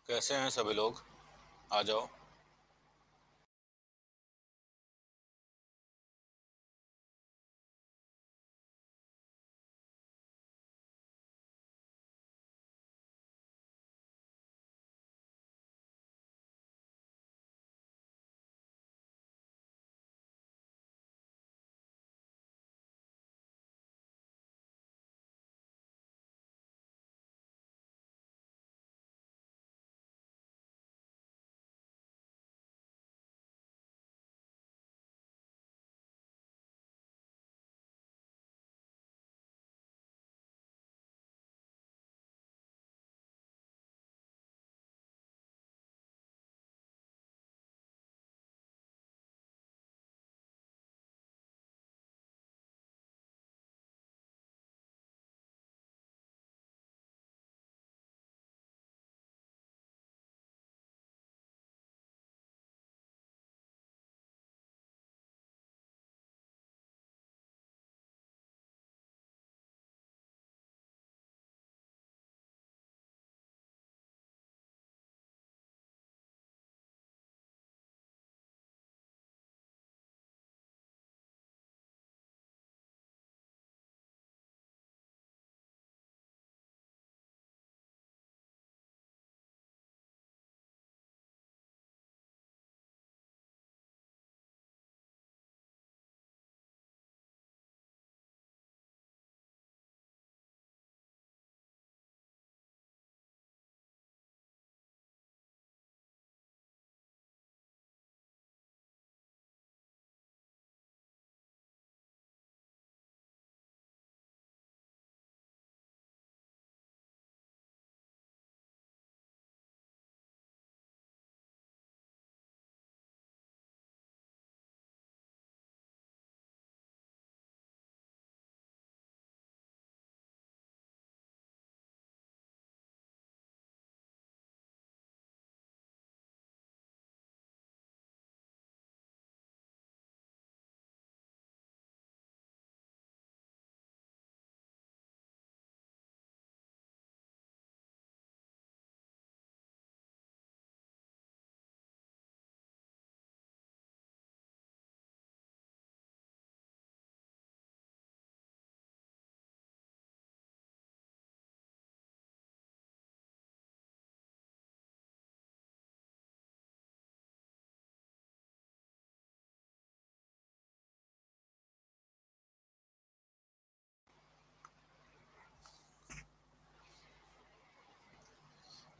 कैसे हैं सभी लोग? आ जाओ।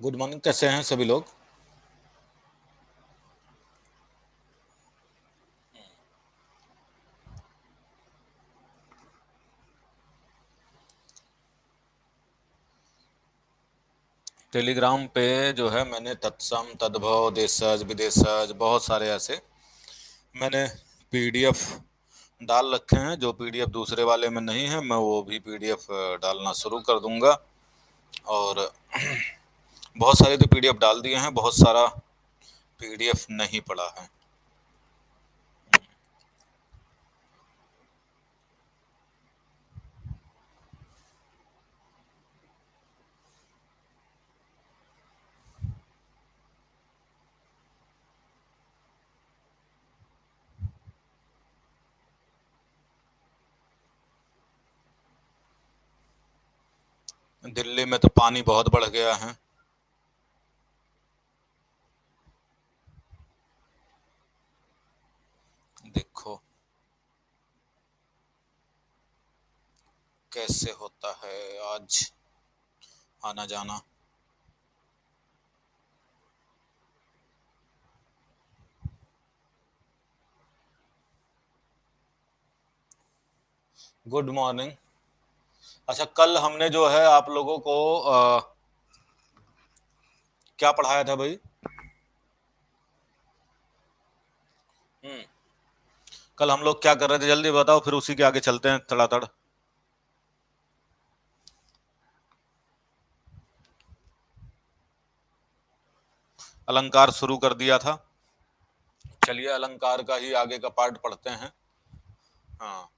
गुड मॉर्निंग, कैसे हैं सभी लोग? टेलीग्राम पे जो है मैंने तत्सम तद्भव देशज विदेशज बहुत सारे ऐसे मैंने पीडीएफ डाल रखे हैं। जो पीडीएफ दूसरे वाले में नहीं है मैं वो भी पीडीएफ डालना शुरू कर दूंगा। और बहुत सारे तो पीडीएफ डाल दिए हैं, बहुत सारा पीडीएफ नहीं पड़ा है। दिल्ली में तो पानी बहुत बढ़ गया है। देखो कैसे होता है आज आना जाना। Good morning. अच्छा, कल हमने जो है आप लोगों को क्या पढ़ाया था भाई? हम्म। कल हम लोग क्या कर रहे थे, जल्दी बताओ, फिर उसी के आगे चलते हैं तड़ातड़। अलंकार शुरू कर दिया था। चलिए अलंकार का ही आगे का पार्ट पढ़ते हैं। हाँ,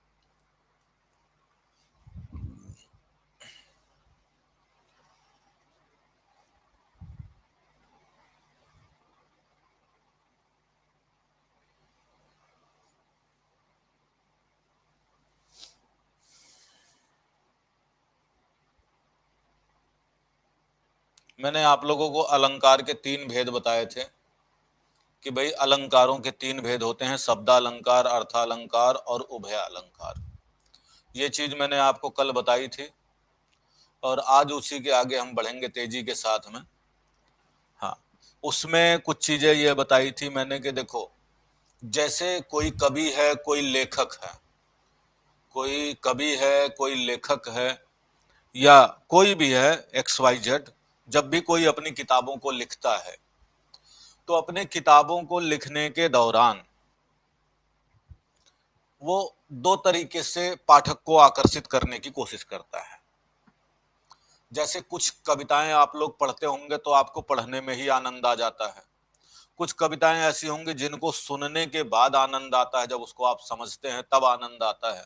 मैंने आप लोगों को अलंकार के 3 भेद बताए थे कि भाई अलंकारों के 3 भेद होते हैं, शब्दालंकार, अर्थालंकार और उभय अलंकार। ये चीज मैंने आपको कल बताई थी और आज उसी के आगे हम बढ़ेंगे तेजी के साथ में। हाँ, उसमें कुछ चीजें ये बताई थी मैंने कि देखो, जैसे कोई कवि है, कोई लेखक है, कोई कवि है, कोई लेखक है, या कोई भी है XYZ, जब भी कोई अपनी किताबों को लिखता है तो अपने किताबों को लिखने के दौरान वो 2 तरीके से पाठक को आकर्षित करने की कोशिश करता है। जैसे कुछ कविताएं आप लोग पढ़ते होंगे तो आपको पढ़ने में ही आनंद आ जाता है, कुछ कविताएं ऐसी होंगी जिनको सुनने के बाद आनंद आता है, जब उसको आप समझते हैं तब आनंद आता है,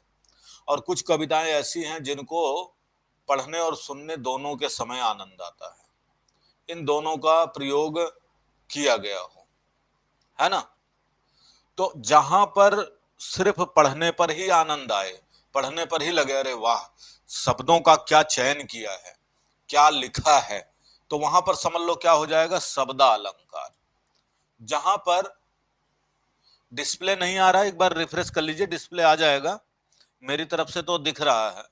और कुछ कविताएं ऐसी हैं जिनको पढ़ने और सुनने दोनों के समय आनंद आता है। इन दोनों का प्रयोग किया गया हो, है ना। तो जहां पर सिर्फ पढ़ने पर ही आनंद आए, पढ़ने पर ही लगे अरे वाह शब्दों का क्या चयन किया है, क्या लिखा है, तो वहां पर समझ लो क्या हो जाएगा, शब्दा अलंकार। जहां पर डिस्प्ले नहीं आ रहा है, एक बार रिफ्रेश कर लीजिए, डिस्प्ले आ जाएगा, मेरी तरफ से तो दिख रहा है,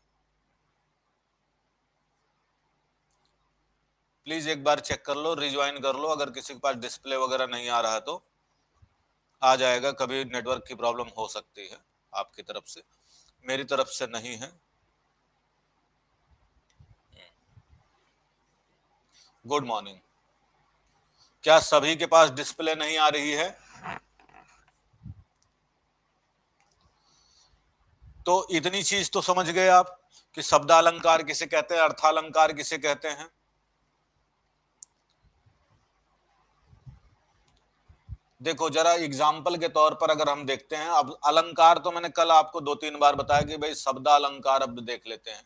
प्लीज एक बार चेक कर लो, रिज्वाइन कर लो, अगर किसी के पास डिस्प्ले वगैरह नहीं आ रहा है तो आ जाएगा। कभी नेटवर्क की प्रॉब्लम हो सकती है आपकी तरफ से, मेरी तरफ से नहीं है। Good morning. क्या सभी के पास डिस्प्ले नहीं आ रही है? तो इतनी चीज तो समझ गए आप कि शब्दालंकार किसे कहते हैं, अर्थालंकार किसे कहते हैं। देखो जरा एग्जाम्पल के तौर पर अगर हम देखते हैं, अब अलंकार तो मैंने कल आपको 2-3 बार बताया कि भाई शब्दालंकार अब देख लेते हैं।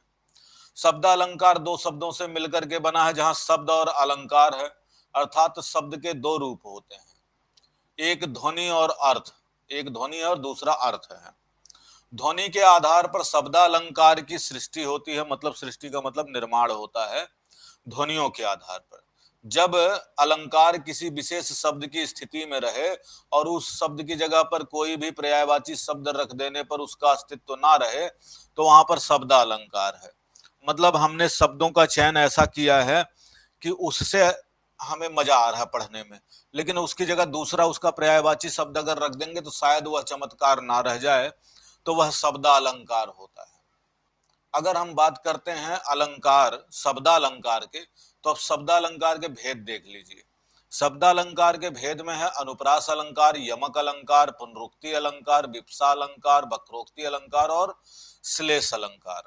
शब्दालंकार 2 शब्दों से मिलकर के बना है, जहां शब्द और अलंकार है, अर्थात शब्द के 2 रूप होते हैं, एक ध्वनि और अर्थ, एक ध्वनि और दूसरा अर्थ है। ध्वनि के आधार पर शब्दालंकार की सृष्टि होती है, मतलब सृष्टि का मतलब निर्माण होता है ध्वनियों के आधार पर। जब अलंकार किसी विशेष शब्द की स्थिति में रहे और उस शब्द की जगह पर कोई भी पर्यायवाची शब्द रख देने पर उसका अस्तित्व ना रहे, तो वहां पर शब्दालंकार है। मतलब हमने शब्दों का चयन ऐसा किया है कि उससे हमें मजा आ रहा है पढ़ने में, लेकिन उसकी जगह दूसरा उसका पर्यायवाची शब्द अगर रख देंगे तो शायद वह चमत्कार ना रह जाए, तो वह शब्दालंकार होता है। अगर हम बात करते हैं अलंकार शब्दालंकार के, तो अब शब्दालंकार के भेद देख लीजिए। शब्दालंकार के भेद में है अनुप्रास अलंकार, यमक अलंकार, पुनरुक्ति अलंकार, विप्सा अलंकार, वक्रोक्ति अलंकार और श्लेष अलंकार।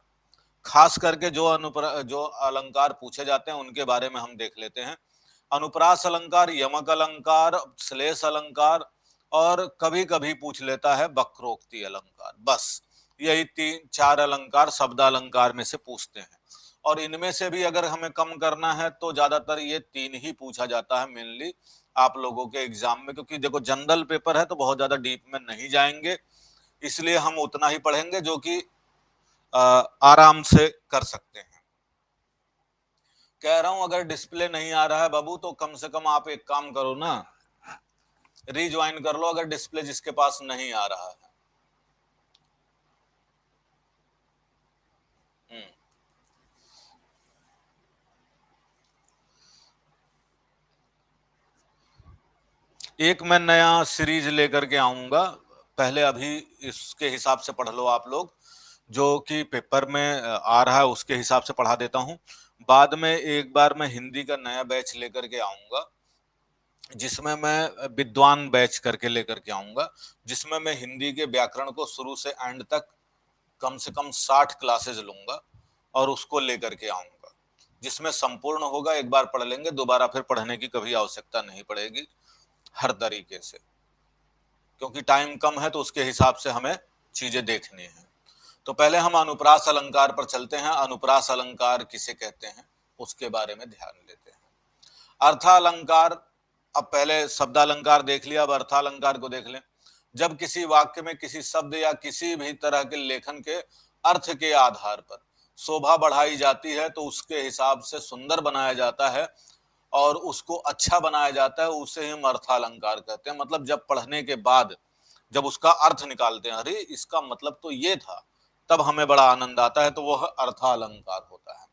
खास करके जो अलंकार पूछे जाते हैं उनके बारे में हम देख लेते हैं। अनुप्रास अलंकार, यमक अलंकार, श्लेष अलंकार और कभी कभी पूछ लेता है वक्रोक्ति अलंकार। बस यही 3-4 अलंकार शब्दालंकार में से पूछते हैं, और इनमें से भी अगर हमें कम करना है तो ज्यादातर ये 3 ही पूछा जाता है मेनली आप लोगों के एग्जाम में, क्योंकि देखो जनरल पेपर है तो बहुत ज्यादा डीप में नहीं जाएंगे, इसलिए हम उतना ही पढ़ेंगे जो कि आराम से कर सकते हैं। कह रहा हूं अगर डिस्प्ले नहीं आ रहा है बाबू तो कम से कम आप एक काम करो ना, रीज्वाइन कर लो अगर डिस्प्ले जिसके पास नहीं आ रहा है। एक मैं नया सीरीज लेकर के आऊंगा, पहले अभी इसके हिसाब से पढ़ लो आप लोग, जो कि पेपर में आ रहा है उसके हिसाब से पढ़ा देता हूं। बाद में एक बार मैं हिंदी का नया बैच लेकर के आऊंगा, जिसमें मैं विद्वान बैच करके लेकर के आऊंगा, जिसमें मैं हिंदी के व्याकरण को शुरू से एंड तक कम से कम 60 क्लासेज लूंगा और उसको लेकर के आऊंगा। जिसमें संपूर्ण होगा, एक बार पढ़ लेंगे, दोबारा फिर पढ़ने की कभी आवश्यकता नहीं पड़ेगी हर तरीके से, क्योंकि टाइम कम है तो उसके हिसाब से हमें चीजें देखनी है। तो पहले हम अनुप्रास अलंकार पर चलते हैं। अनुप्रास अलंकार किसे कहते हैं उसके बारे में ध्यान लेते हैं। अर्थालंकार, अब पहले शब्दालंकार देख लिया, अब अर्थालंकार को देख लें। जब किसी वाक्य में किसी शब्द या किसी भी तरह के लेखन के अर्थ के आधार पर शोभा बढ़ाई जाती है तो उसके हिसाब से सुंदर बनाया जाता है और उसको अच्छा बनाया जाता है, उसे हम अर्थालंकार कहते हैं। मतलब जब पढ़ने के बाद जब उसका अर्थ निकालते हैं, अरे इसका मतलब तो ये था, तब हमें बड़ा आनंद आता है, तो वह अर्थालंकार होता है।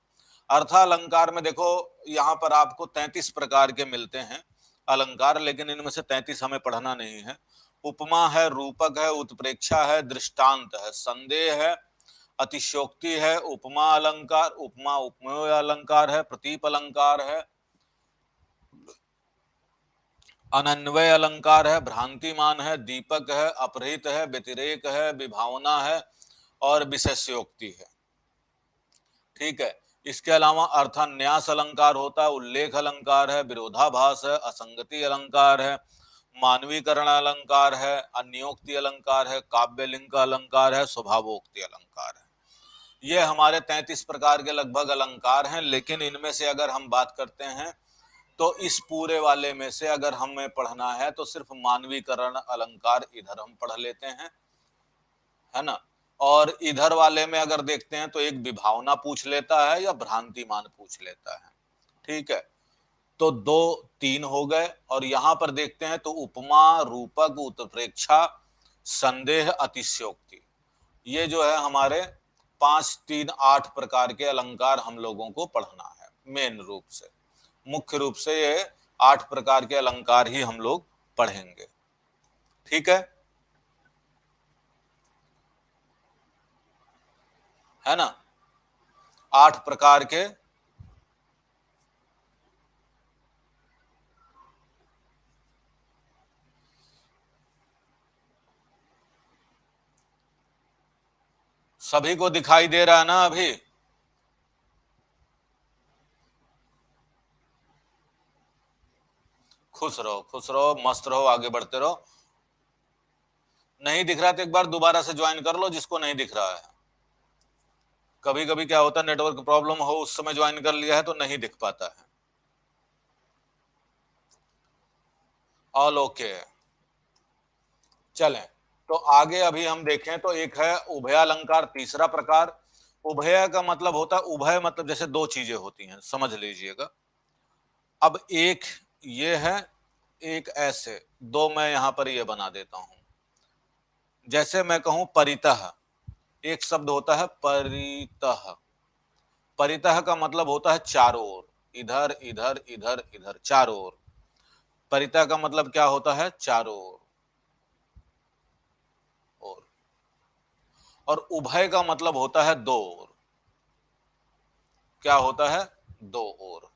अर्थालंकार में देखो, यहाँ पर आपको 33 प्रकार के मिलते हैं अलंकार, लेकिन इनमें से 33 हमें पढ़ना नहीं है। उपमा है, रूपक है, उत्प्रेक्षा है, दृष्टांत है, संदेह है, अतिशयोक्ति है, उपमा अलंकार, उपमा उपमेय अलंकार है, प्रतीप अलंकार है, अनन्वय अलंकार है, भ्रांतिमान है, दीपक है, अपहृत है, व्यतिरेक है, विभावना है और विशेषयोक्ति है। ठीक है। इसके अलावा अर्थान्यास अलंकार होता है, उल्लेख अलंकार है, विरोधाभास है, असंगति अलंकार है, मानवीकरण अलंकार है, अन्योक्ति अलंकार है, काव्यलिंग का अलंकार है, स्वभावोक्ति अलंकार है। ये हमारे 33 प्रकार के लगभग अलंकार हैं। लेकिन इनमें से अगर हम बात करते हैं तो इस पूरे वाले में से अगर हमें पढ़ना है तो सिर्फ मानवीकरण अलंकार इधर हम पढ़ लेते हैं, है ना। और इधर वाले में अगर देखते हैं तो एक विभावना पूछ लेता है या भ्रांतिमान पूछ लेता है। ठीक है, तो 2-3 हो गए। और यहां पर देखते हैं तो उपमा, रूपक, उत्प्रेक्षा, संदेह, अतिशयोक्ति, ये जो है हमारे 5-3-8 प्रकार के अलंकार हम लोगों को पढ़ना है। मेन रूप से, मुख्य रूप से ये 8 प्रकार के अलंकार ही हम लोग पढ़ेंगे। ठीक है ना। 8 प्रकार के सभी को दिखाई दे रहा है ना अभी? खुश रहो, खुश रहो, मस्त रहो, आगे बढ़ते रहो। नहीं दिख रहा तो एक बार दोबारा से ज्वाइन कर लो जिसको नहीं दिख रहा है। कभी कभी क्या होता है, नेटवर्क प्रॉब्लम हो, उस समय ज्वाइन कर लिया है तो नहीं दिख पाता है। All okay. चलें, तो आगे अभी हम देखें तो एक है उभयालंकार, तीसरा प्रकार। उभय का मतलब होता है, उभय मतलब जैसे दो चीजें होती हैं, समझ लीजिएगा। अब एक ये है, एक ऐसे, दो मैं यहां पर ये बना देता हूं। जैसे मैं कहूं परितः, एक शब्द होता है परितः। परितः का मतलब होता है चारों ओर, इधर इधर इधर इधर, चारों ओर। परितः का मतलब क्या होता है? चारों ओर। और उभय का मतलब होता है दो ओर। क्या होता है? दो ओर।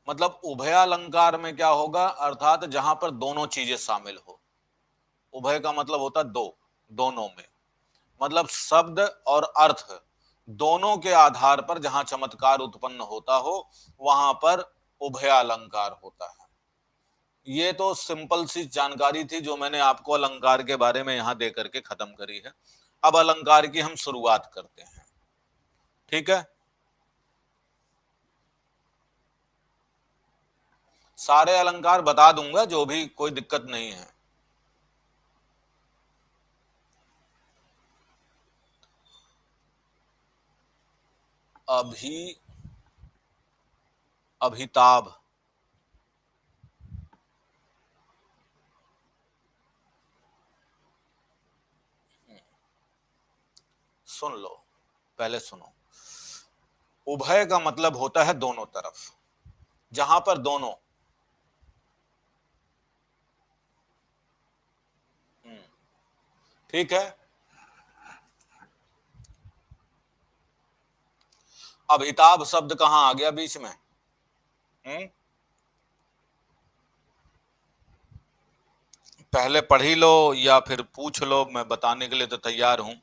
मतलब उभयालंकार में क्या होगा, अर्थात जहां पर दोनों चीजें शामिल हो। उभय का मतलब होता है दो, दोनों में, मतलब शब्द और अर्थ दोनों के आधार पर जहां चमत्कार उत्पन्न होता हो वहां पर उभयालंकार होता है। ये तो सिंपल सी जानकारी थी जो मैंने आपको अलंकार के बारे में यहां दे करके खत्म करी है। अब अलंकार की हम शुरुआत करते हैं। ठीक है, सारे अलंकार बता दूंगा, जो भी, कोई दिक्कत नहीं है। अभी अभिताभ, सुन लो, पहले सुनो। उभय का मतलब होता है दोनों तरफ, जहां पर दोनों। ठीक है। अभिताभ शब्द कहां आ गया बीच में? पहले पढ़ ही लो या फिर पूछ लो, मैं बताने के लिए तो तैयार हूं।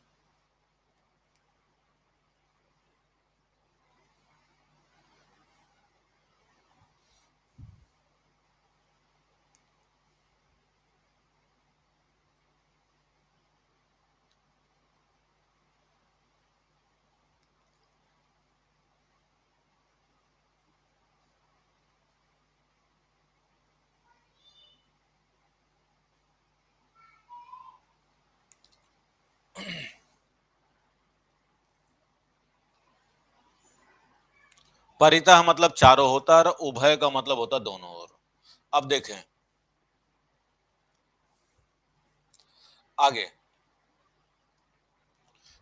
परितः मतलब चारों होता है और उभय का मतलब होता है दोनों ओर। अब देखें आगे,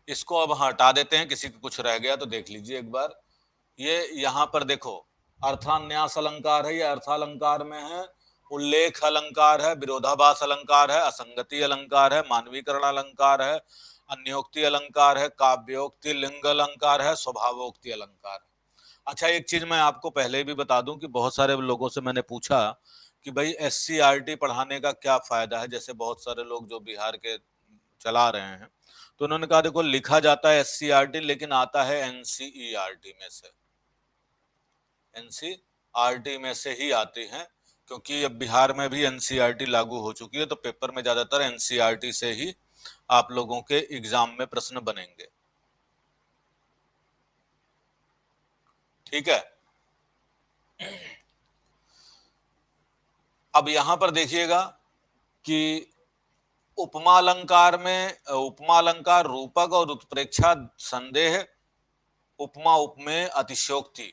इसको अब हटा देते हैं, किसी को कुछ रह गया तो देख लीजिए एक बार। ये यहां पर देखो अर्थान्यास अलंकार है, ये अर्थालंकार में है, उल्लेख अलंकार है, विरोधाभास अलंकार है, असंगति अलंकार है, मानवीकरण अलंकार है, अन्योक्ति अलंकार है, काव्योक्ति लिंग अलंकार है, स्वभावोक्ति अलंकार है। अच्छा, एक चीज मैं आपको पहले भी बता दूं कि बहुत सारे लोगों से मैंने पूछा कि भाई SCRT पढ़ाने का क्या फायदा है, जैसे बहुत सारे लोग जो बिहार के चला रहे हैं, तो उन्होंने कहा देखो लिखा जाता है SCRT लेकिन आता है NCERT में से, NCERT में से ही आती हैं, क्योंकि अब बिहार में भी NCERT लागू हो चुकी है, तो पेपर में ज्यादातर NCERT से ही आप लोगों के एग्जाम में प्रश्न बनेंगे। ठीक है, अब यहां पर देखिएगा कि उपमा अलंकार में उपमा अलंकार रूपक और उत्प्रेक्षा संदेह, उपमा उपमेय अतिशयोक्ति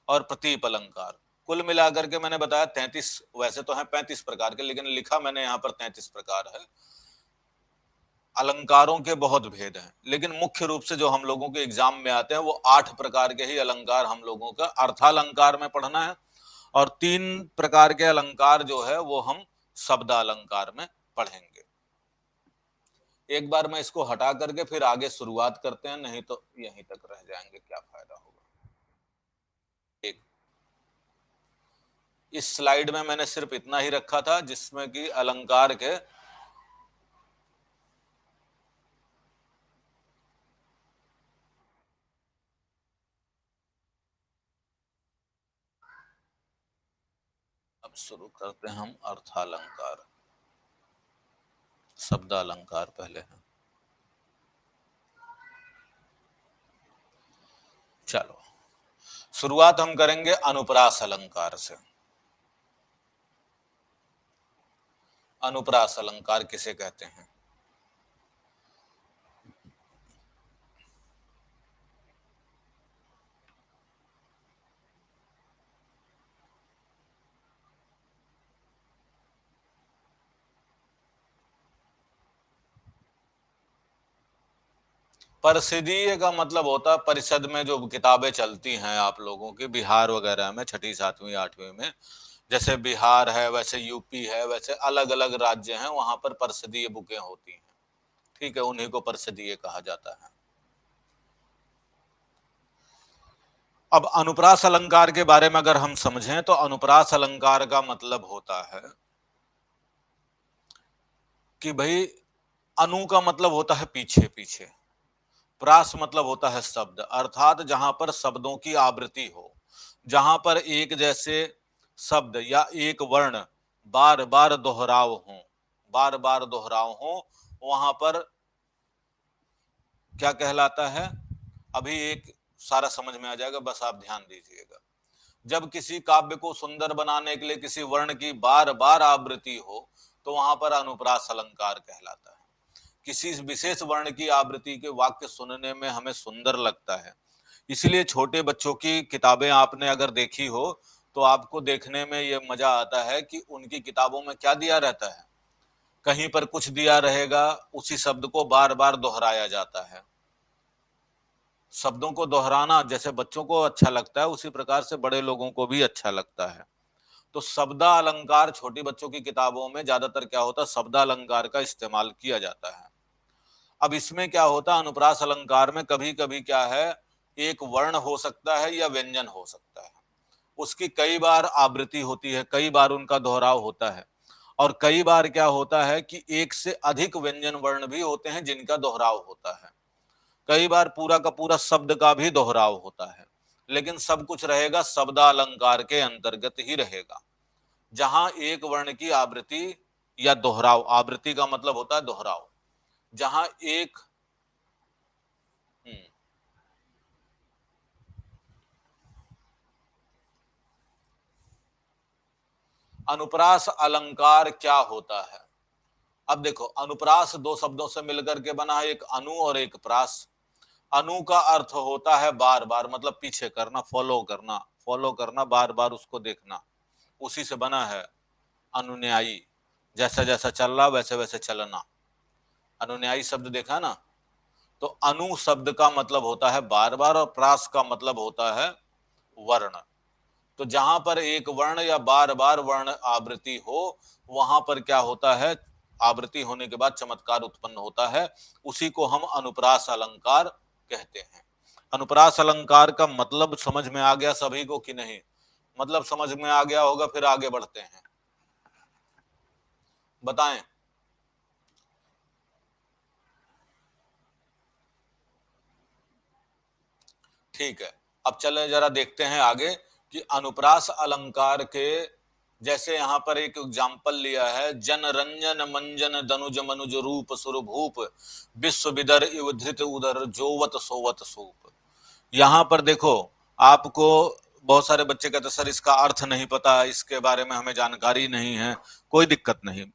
और प्रतीप अलंकार, कुल मिलाकर के मैंने बताया 33, वैसे तो हैं 35 प्रकार के, लेकिन लिखा मैंने यहाँ पर 33 प्रकार है। अलंकारों के बहुत भेद हैं, लेकिन मुख्य रूप से जो हम लोगों के एग्जाम में आते हैं वो 8 प्रकार के ही अलंकार हम लोगों का अर्थालंकार में पढ़ना है, और 3 प्रकार के अलंकार जो है वो हम शब्द अलंकार में पढ़ेंगे। एक बार मैं इसको हटा करके फिर आगे शुरुआत करते हैं, नहीं तो यहीं तक रह जाएंगे, क्या फायदा होगा। एक इस स्लाइड में मैंने सिर्फ इतना ही रखा था जिसमें कि अलंकार के अब शुरू करते हैं हम अर्थालंकार, शब्द अलंकार पहले है। चलो शुरुआत हम करेंगे अनुप्रास अलंकार से। अनुप्रास अलंकार किसे कहते हैं? परिषदीय का मतलब होता है परिषद में जो किताबें चलती हैं आप लोगों की बिहार वगैरह में, छठी सातवीं आठवीं में, जैसे बिहार है वैसे यूपी है, वैसे अलग अलग राज्य हैं, वहां पर परिषदीय बुकें होती हैं। ठीक है, उन्हीं को परिषदीय कहा जाता है। अब अनुप्रास अलंकार के बारे में अगर हम समझें तो अनुप्रास अलंकार का मतलब होता है कि भाई अनु का मतलब होता है पीछे पीछे, प्रास मतलब होता है शब्द, अर्थात जहां पर शब्दों की आवृत्ति हो, जहां पर एक जैसे शब्द या एक वर्ण बार बार दोहराव हो, बार बार दोहराव हो, वहां पर क्या कहलाता है? अभी एक सारा समझ में आ जाएगा, बस आप ध्यान दीजिएगा। जब किसी काव्य को सुंदर बनाने के लिए किसी वर्ण की बार बार आवृत्ति हो तो वहां पर अनुप्रास अलंकार कहलाता है। किसी विशेष वर्ण की आवृत्ति के वाक्य सुनने में हमें सुंदर लगता है, इसलिए छोटे बच्चों की किताबें आपने अगर देखी हो तो आपको देखने में यह मजा आता है कि उनकी किताबों में क्या दिया रहता है, कहीं पर कुछ दिया रहेगा, उसी शब्द को बार बार दोहराया जाता है। शब्दों को दोहराना जैसे बच्चों को अच्छा लगता है उसी प्रकार से बड़े लोगों को भी अच्छा लगता है। तो शब्दा अलंकार छोटी बच्चों की किताबों में ज्यादातर क्या होता है, शब्दा अलंकार का इस्तेमाल किया जाता है। अब इसमें क्या होता है, अनुप्रास अलंकार में कभी कभी क्या है, एक वर्ण हो सकता है या व्यंजन हो सकता है, उसकी कई बार आवृत्ति होती है, कई बार उनका दोहराव होता है, और कई बार क्या होता है कि एक से अधिक व्यंजन वर्ण भी होते हैं जिनका दोहराव होता है, कई बार पूरा का पूरा शब्द का भी दोहराव होता है, लेकिन सब कुछ रहेगा शब्दा अलंकार के अंतर्गत ही रहेगा। जहां एक वर्ण की आवृत्ति या दोहराव, आवृत्ति का मतलब होता है दोहराव, जहां एक अनुप्रास अलंकार क्या होता है? अब देखो अनुप्रास दो शब्दों से मिलकर के बना है, एक अनु और एक प्रास। अनु का अर्थ होता है बार बार, मतलब पीछे करना, फॉलो करना, फॉलो करना, बार बार उसको देखना, उसी से बना है अनुन्यायी। जैसा जैसा चल रहा वैसे वैसे चलना, अनुन्यायी शब्द देखा ना। तो अनु शब्द का मतलब होता है बार बार, और प्रास का मतलब होता है वर्ण। तो जहां पर एक वर्ण या बार बार वर्ण आवृत्ति हो, वहां पर क्या होता है, आवृत्ति होने के बाद चमत्कार उत्पन्न होता है, उसी को हम अनुप्रास अलंकार कहते हैं। अनुप्रास अलंकार का मतलब समझ में आ गया सभी को कि नहीं? मतलब समझ में आ गया होगा, फिर आगे बढ़ते हैं, बताएं। ठीक है, अब चले जरा देखते हैं आगे कि अनुप्रास अलंकार के, जैसे यहां पर एक एग्जाम्पल लिया है, जन रंजन मंजन दनुज मनुज रूप सुरभूप विश्व विदर इव धृत उदर जोवत सोवत सूप। यहां पर देखो, आपको बहुत सारे बच्चे कहते सर इसका अर्थ नहीं पता, इसके बारे में हमें जानकारी नहीं है। कोई दिक्कत नहीं,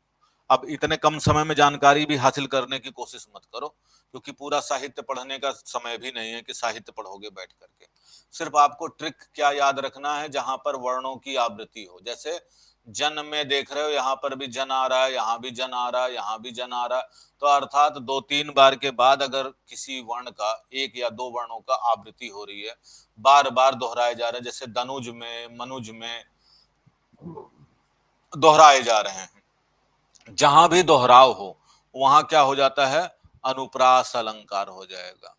अब इतने कम समय में जानकारी भी हासिल करने की कोशिश मत करो, क्योंकि पूरा साहित्य पढ़ने का समय भी नहीं है कि साहित्य पढ़ोगे बैठ करके। सिर्फ आपको ट्रिक क्या याद रखना है, जहां पर वर्णों की आवृत्ति हो, जैसे जन में देख रहे हो, यहां पर भी जन आ रहा है, यहां भी जन आ रहा है, यहां भी जन आ रहा है, तो अर्थात दो तीन बार के बाद अगर किसी वर्ण का, एक या दो वर्णों का आवृत्ति हो रही है, बार बार दोहराए जा रहे हैं, जैसे दनुज में, मनुज में दोहराए जा रहे हैं, जहां भी दोहराव हो वहां क्या हो जाता है, अनुप्रास अलंकार हो जाएगा,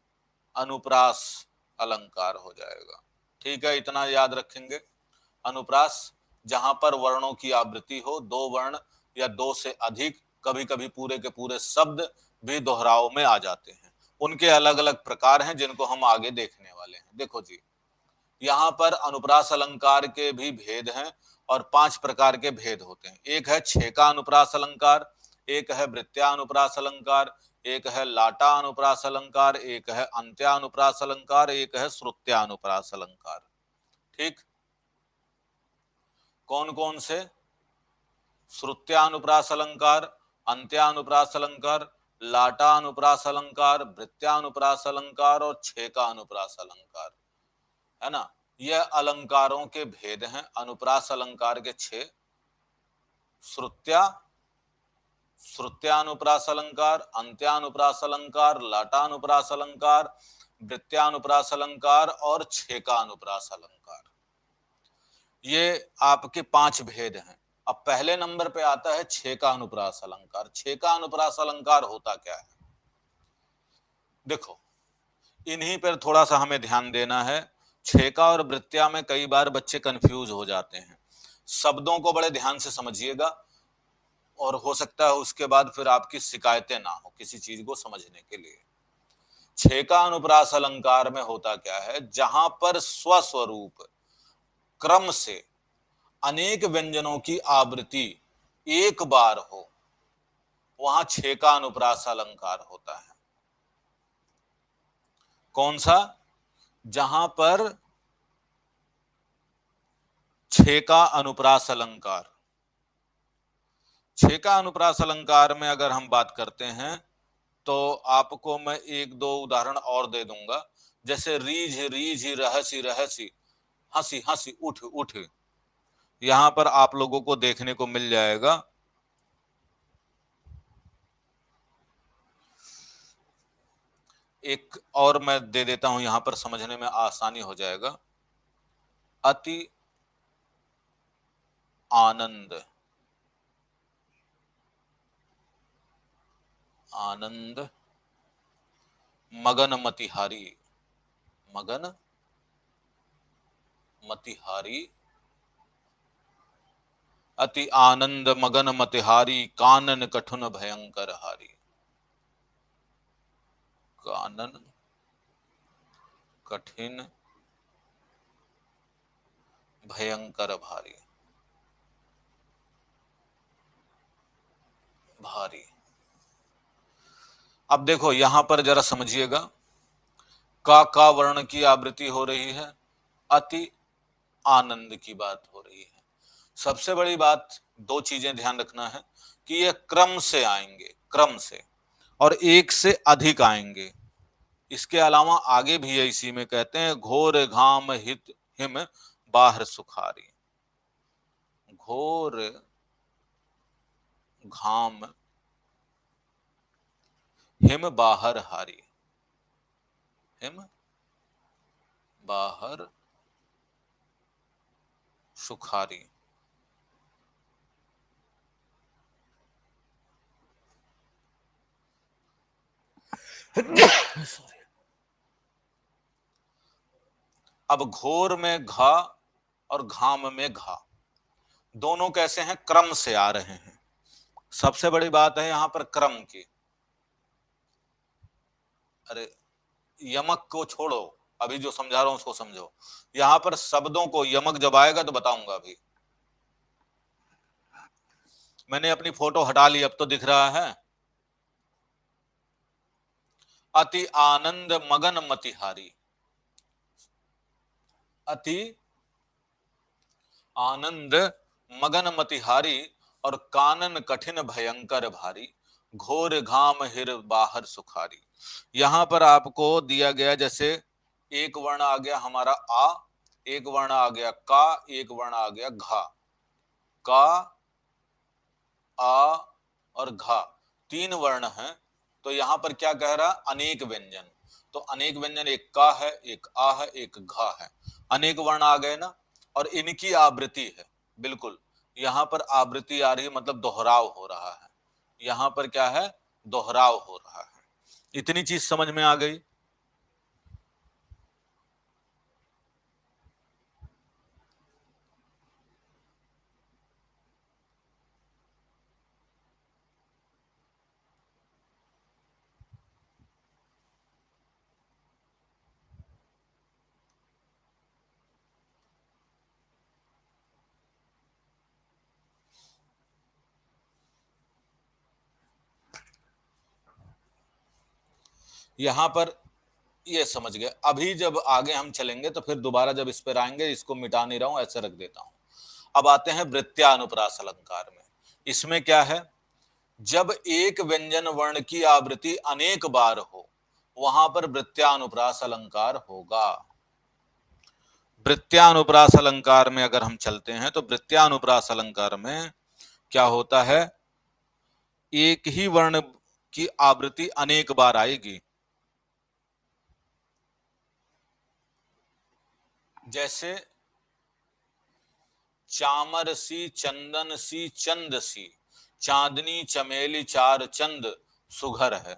अनुप्रास अलंकार हो जाएगा। ठीक है, इतना याद रखेंगे। अनुप्रास, जहां पर वर्णों की आवृत्ति हो, दो वर्ण या दो से अधिक, कभी कभी पूरे के पूरे शब्द भी दोहराव में आ जाते हैं। उनके अलग अलग प्रकार हैं जिनको हम आगे देखने वाले हैं। देखो जी, यहाँ पर अनुप्रास अलंकार के भी भेद हैं, और 5 प्रकार के भेद होते हैं। एक है छेका अनुप्रास अलंकार, एक है वृत्त्या अनुप्रास अलंकार, एक है लाटा अनुप्रास अलंकार, एक है अंत्या अनुप्रास अलंकार, एक है श्रुत्या अनुप्रास अलंकार। ठीक, कौन कौन से? श्रुत्या अनुप्रास अलंकार, अंत्या अनुप्रास अलंकार, लाटा अनुप्रास अलंकार, वृत्त्या अनुप्रास अलंकार और छेका अनुप्रास अलंकार, है ना। यह अलंकारों के भेद हैं। अनुप्रास अलंकार के 6, श्रुत्या, श्रुत्यानुप्रास अलंकार, अंत्यानुप्रास अलंकार, लाटानुप्रास अलंकार, वृत्त्यानुप्रास अलंकार और छेकानुप्रास अलंकार। ये आपके 5 भेद हैं। अब पहले नंबर पे आता है छेकानुप्रास अलंकार। छेकानुप्रास अलंकार होता क्या है? देखो, इन्हीं पर थोड़ा सा हमें ध्यान देना है। छेका और वृत्त्या में कई बार बच्चे कंफ्यूज हो जाते हैं। शब्दों को बड़े ध्यान से समझिएगा, और हो सकता है उसके बाद फिर आपकी शिकायतें ना हो किसी चीज को समझने के लिए। छेका अनुप्रास अलंकार में होता क्या है, जहां पर स्वस्वरूप क्रम से अनेक व्यंजनों की आवृत्ति एक बार हो, वहां छेका अनुप्रास अलंकार होता है। कौन सा? जहां पर छेका अनुप्रास अलंकार, छेका अनुप्रास अलंकार में अगर हम बात करते हैं, तो आपको मैं एक दो उदाहरण और दे दूंगा। जैसे रीझ रीझ रहसी रहसी, हंसी हंसी उठ उठ, यहां पर आप लोगों को देखने को मिल जाएगा। एक और मैं दे देता हूं, यहां पर समझने में आसानी हो जाएगा। अति आनंद, आनंद मगन मतिहारी, मगन मतिहारी, अति आनंद मगन मतिहारी, कानन कठुन भयंकर हारी, कानन कठिन भयंकर भारी, भारी। अब देखो यहां पर जरा समझिएगा, का वर्ण की आवृत्ति हो रही है, अति आनंद की बात हो रही है। सबसे बड़ी बात, दो चीजें ध्यान रखना है कि ये क्रम से आएंगे, क्रम से, और एक से अधिक आएंगे। इसके अलावा आगे भी है, इसी में कहते हैं घोर घाम हित हिम बाहर सुखारी। घोर घाम हिम बाहर हारी। हिम बाहर सुखारी। सॉरी। अब घोर में घा और घाम में घा, दोनों कैसे हैं? क्रम से आ रहे हैं। सबसे बड़ी बात है यहां पर क्रम की। अरे यमक को छोड़ो, अभी जो समझा रहा हूं उसको समझो। यहां पर शब्दों को यमक जब आएगा तो बताऊंगा। अभी मैंने अपनी फोटो हटा ली, अब तो दिख रहा है। अति आनंद मगन मतिहारी। अति आनंद मगन मतिहारी और कानन कठिन भयंकर भारी, घोर घाम हिर बाहर सुखारी। यहां पर आपको दिया गया, जैसे एक वर्ण आ गया हमारा आ, एक वर्ण आ गया का, एक वर्ण आ गया घा। का, आ और घा, तीन वर्ण हैं। तो यहां पर क्या कह रहा? अनेक व्यंजन। तो अनेक व्यंजन, एक का है, एक आ है, एक घा है। अनेक वर्ण आ गए ना, और इनकी आवृत्ति है। बिल्कुल, यहां पर आवृत्ति आ रही है, मतलब दोहराव हो रहा है। यहां पर क्या है? दोहराव हो रहा है। इतनी चीज समझ में आ गई। यहां पर ये समझ गए। अभी जब आगे हम चलेंगे तो फिर दोबारा जब इस पर आएंगे, इसको मिटा नहीं रहा हूं, ऐसे रख देता हूं। अब आते हैं वृत्त्यानुप्रास अलंकार में। इसमें क्या है? जब एक व्यंजन वर्ण की आवृत्ति अनेक बार हो, वहां पर वृत्त्यानुप्रास अलंकार होगा। वृत्त्यानुप्रास अलंकार में अगर हम चलते हैं तो वृत्त्यानुप्रास अलंकार में क्या होता है? एक ही वर्ण की आवृत्ति अनेक बार आएगी। जैसे चामर सी, चंदन सी, चंद सी, चांदनी चमेली चार चंद सुघर है।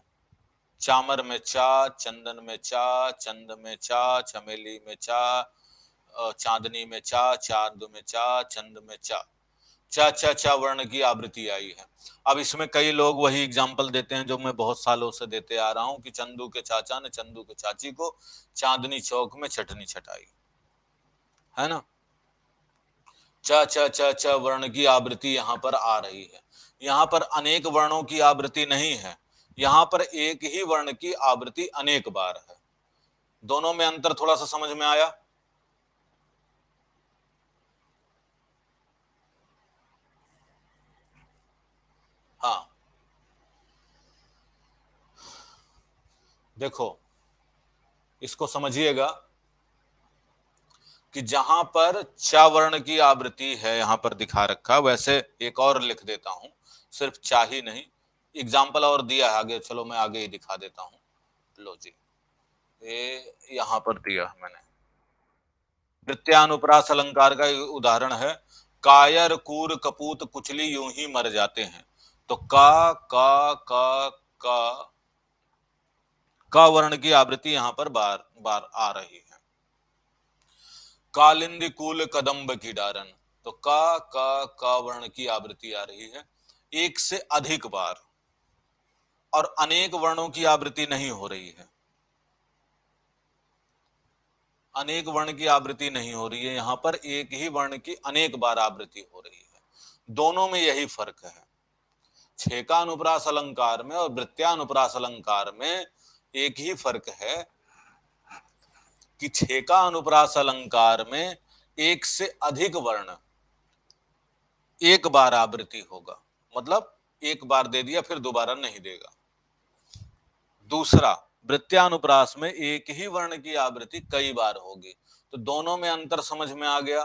चामर में चा, चंदन में चा, चंद में चा, चमेली में चा, चांदनी में चा, चांद में चा, चंद में चा। चा चा चा वर्ण की आवृत्ति आई है। अब इसमें कई लोग वही एग्जाम्पल देते हैं जो मैं बहुत सालों से देते आ रहा हूं, कि चंदू के चाचा ने चंदू के चाची को चांदनी चौक में चटनी छटाई, है ना। च च च च वर्ण की आवृत्ति यहां पर आ रही है। यहां पर अनेक वर्णों की आवृत्ति नहीं है, यहां पर एक ही वर्ण की आवृत्ति अनेक बार है। दोनों में अंतर थोड़ा सा समझ में आया? हाँ, देखो इसको समझिएगा कि जहां पर चा वर्ण की आवृत्ति है यहां पर दिखा रखा, वैसे एक और लिख देता हूं, सिर्फ चा ही नहीं, एग्जाम्पल और दिया है आगे, चलो मैं आगे ही दिखा देता हूं। लो जी, ये यहां पर दिया है मैंने। प्रत्यानुप्रास अलंकार का उदाहरण है, कायर कूर कपूत कुचली यूं ही मर जाते हैं। तो का का वर्ण की आवृत्ति यहां पर बार बार आ रही है। कालिंदी कूल कदम्ब की डारन, तो का वर्ण की आवृत्ति आ रही है एक से अधिक बार, और अनेक वर्णों की आवृत्ति नहीं हो रही है। अनेक वर्ण की आवृत्ति नहीं हो रही है, यहां पर एक ही वर्ण की अनेक बार आवृत्ति हो रही है। दोनों में यही फर्क है। छेकानुप्रास अलंकार में और वृत्त्यानुप्रास अलंकार में एक ही फर्क है कि छेकानुप्रास अलंकार में एक से अधिक वर्ण एक बार आवृत्ति होगा, मतलब एक बार दे दिया फिर दोबारा नहीं देगा। दूसरा, वृत्त्यानुप्रास में एक ही वर्ण की आवृत्ति कई बार होगी। तो दोनों में अंतर समझ में आ गया।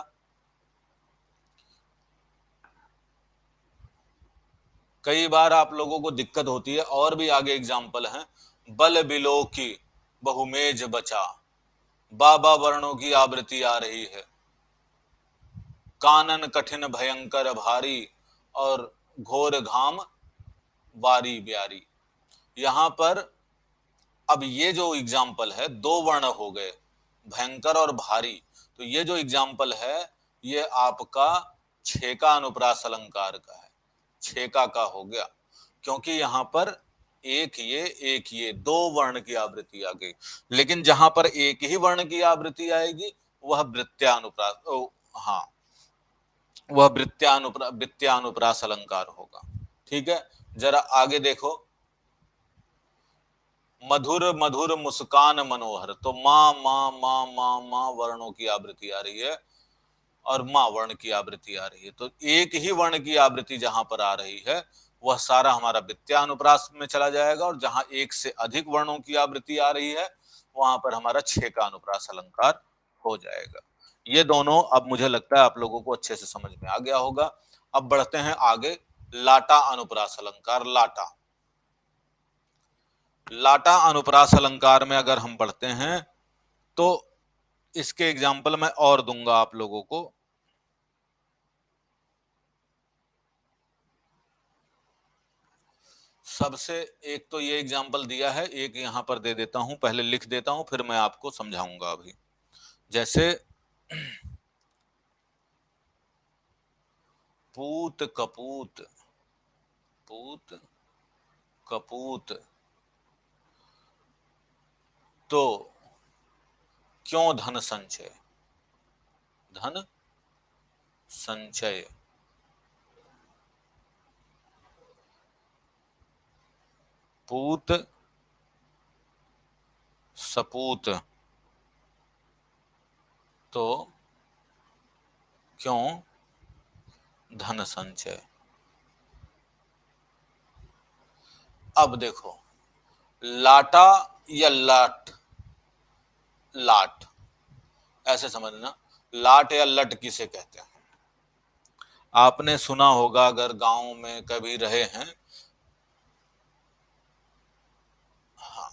कई बार आप लोगों को दिक्कत होती है, और भी आगे एग्जाम्पल हैं। बल बिलो की बहुमेज बचा, बाबा वर्णों की आवृत्ति आ रही है। कानन कठिन भयंकर भारी, और घोर घाम वारी ब्यारी। यहां पर अब ये जो एग्जाम्पल है, दो वर्ण हो गए, भयंकर और भारी। तो ये जो एग्जाम्पल है, ये आपका छेका अनुप्रास अलंकार का है, छेका का हो गया, क्योंकि यहां पर एक ये दो वर्ण की आवृत्ति आ गई। लेकिन जहां पर एक ही वर्ण की आवृत्ति आएगी वह वृत्त्यानुप्रास, हाँ, वह वृत्त्यानुप्रास अलंकार होगा। ठीक है, जरा आगे देखो। मधुर मधुर मुस्कान मनोहर, तो माँ माँ माँ माँ माँ वर्णों की आवृत्ति आ रही है, और माँ वर्ण की आवृत्ति आ रही है। तो एक ही वर्ण की आवृत्ति जहां पर आ रही है वह सारा हमारा वृत्त्यानुप्रास में चला जाएगा, और जहां एक से अधिक वर्णों की आवृत्ति आ रही है वहां पर हमारा छेका अनुप्रास अलंकार हो जाएगा। ये दोनों अब मुझे लगता है आप लोगों को अच्छे से समझ में आ गया होगा। अब बढ़ते हैं आगे। लाटा अनुप्रास अलंकार। लाटा, लाटा अनुप्रास अलंकार में अगर हम पढ़ते हैं तो इसके एग्जाम्पल मैं और दूंगा आप लोगों को। सबसे एक तो ये एग्जाम्पल दिया है, एक यहां पर दे देता हूं, पहले लिख देता हूं फिर मैं आपको समझाऊंगा अभी। जैसे पूत कपूत, पूत कपूत, तो क्यों धन संचय, धन संचय। पूत सपूत, तो क्यों धन संचय। अब देखो, लाटा या लाट, लाट ऐसे समझना, लाट या लट किसे कहते हैं। आपने सुना होगा अगर गांव में कभी रहे हैं। हाँ,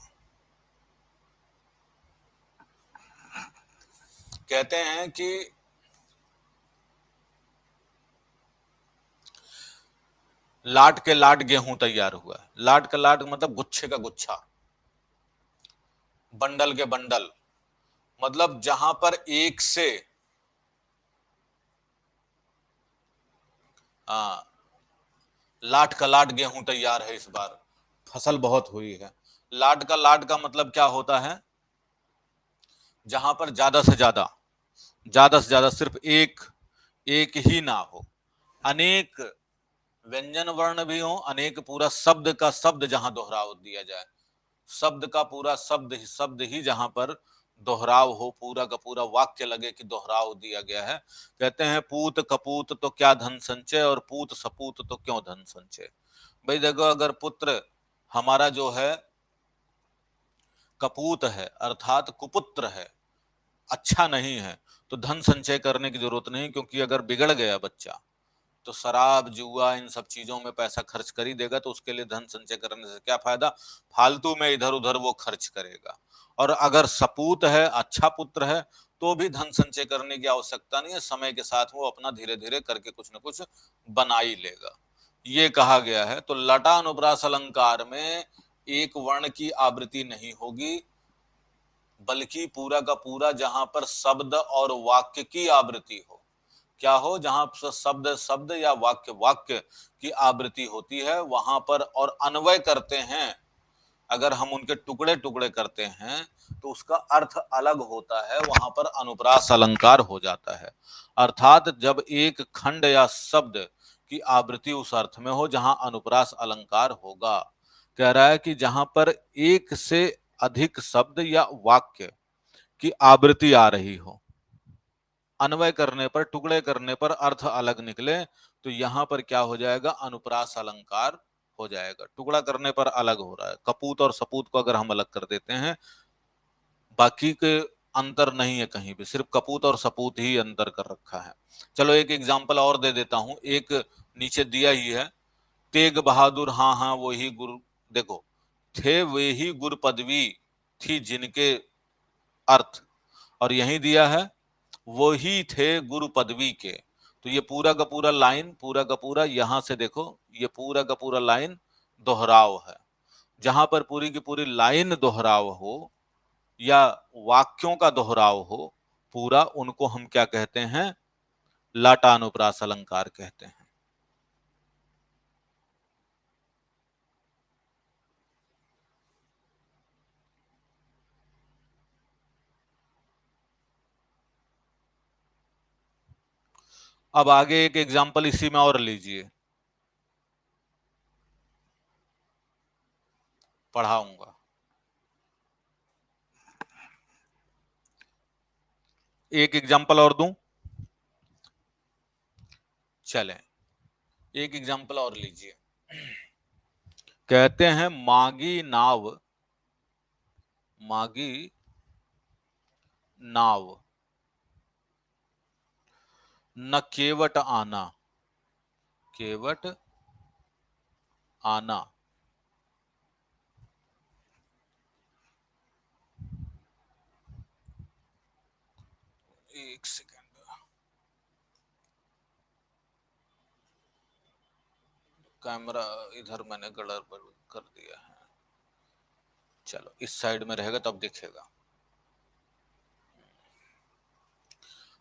कहते हैं कि लाट के लाट गेहूं तैयार हुआ। लाट का लाट मतलब गुच्छे का गुच्छा, बंडल के बंडल, मतलब जहां पर एक से, हाँ, लाट का लाट गेहूं तैयार है, इस बार फसल बहुत हुई है। लाट का लाट का मतलब क्या होता है, जहां पर ज्यादा से ज्यादा, ज्यादा से ज्यादा सिर्फ एक, एक ही ना हो, अनेक व्यंजन वर्ण भी हो, अनेक पूरा शब्द का शब्द जहां दोहराव दिया जाए, शब्द का पूरा शब्द ही जहां पर दोहराव हो, पूरा का पूरा वाक्य लगे कि दोहराव दिया गया है। कहते हैं पूत कपूत तो क्या धन संचय, और पूत सपूत तो क्यों धन संचय। भाई देखो, अगर पुत्र हमारा जो है कपूत है अर्थात कुपुत्र है, अच्छा नहीं है, तो धन संचय करने की जरूरत नहीं, क्योंकि अगर बिगड़ गया बच्चा तो शराब जुआ इन सब चीजों में पैसा खर्च कर ही देगा, तो उसके लिए धन संचय करने से क्या फायदा, फालतू में इधर उधर वो खर्च करेगा। और अगर सपूत है, अच्छा पुत्र है, तो भी धन संचय करने की आवश्यकता नहीं है, समय के साथ वो अपना धीरे धीरे करके कुछ ना कुछ बना ही लेगा, ये कहा गया है। तो लटा अनुप्रास अलंकार में एक वर्ण की आवृत्ति नहीं होगी, बल्कि पूरा का पूरा जहां पर शब्द और वाक्य की आवृत्ति हो, क्या हो, जहां शब्द शब्द या वाक्य वाक्य की आवृत्ति होती है वहां पर, और अन्वय करते हैं, अगर हम उनके टुकड़े टुकड़े करते हैं तो उसका अर्थ अलग होता है, वहां पर अनुप्रास अलंकार हो जाता है। अर्थात जब एक खंड या शब्द की आवृत्ति उस अर्थ में हो जहां अनुप्रास अलंकार होगा, कह रहा है कि जहां पर एक से अधिक शब्द या वाक्य की आवृत्ति आ रही हो, अन्वय करने पर, टुकड़े करने पर अर्थ अलग निकले, तो यहां पर क्या हो जाएगा, अनुप्रास अलंकार हो जाएगा। टुकड़ा करने पर अलग हो रहा है। कपूत और सपूत को अगर हम अलग कर देते हैं, बाकी के अंतर नहीं है कहीं भी, सिर्फ कपूत और सपूत ही अंतर कर रखा है। चलो एक एग्जांपल और दे देता हूं, एक नीचे दिया ही है, तेग बहादुर हाँ हाँ वो ही गुरु, देखो थे वे ही गुरु पदवी थी जिनके अर्थ, और यही दिया है वो ही थे गुरु पदवी के। तो ये पूरा का पूरा लाइन, पूरा का पूरा यहां से देखो, ये पूरा का पूरा लाइन दोहराव है। जहां पर पूरी की पूरी लाइन दोहराव हो या वाक्यों का दोहराव हो पूरा, उनको हम क्या कहते हैं? लाटानुप्रास अलंकार कहते हैं। अब आगे एक एग्जाम्पल इसी में और लीजिए, पढ़ाऊंगा। एक एग्जाम्पल और दूं? चलें, एक एग्जाम्पल और लीजिए। कहते हैं मागी नाव, मागी नाव न केवट आना, केवट आना। एक सेकंड, कैमरा इधर मैंने गड़बड़ कर दिया है। चलो इस साइड में रहेगा तब दिखेगा।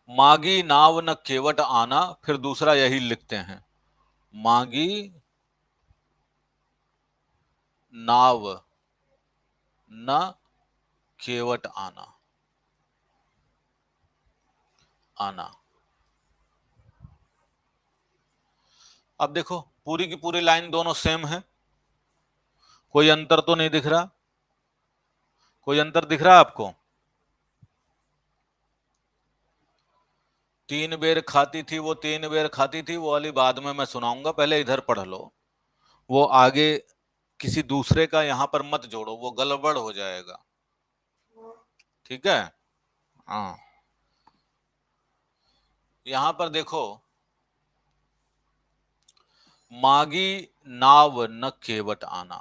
मागी नाव न केवट आना, फिर दूसरा यही लिखते हैं, मागी नाव न केवट आना, आना। अब देखो पूरी की पूरी लाइन दोनों सेम है, कोई अंतर तो नहीं दिख रहा? कोई अंतर दिख रहा है आपको? तीन बेर खाती थी वो, तीन बेर खाती थी वो वाली बाद में मैं सुनाऊंगा, पहले इधर पढ़ लो। वो आगे किसी दूसरे का यहां पर मत जोड़ो, वो गड़बड़ हो जाएगा। ठीक है? हाँ, यहां पर देखो, मागी नाव न केवट आना,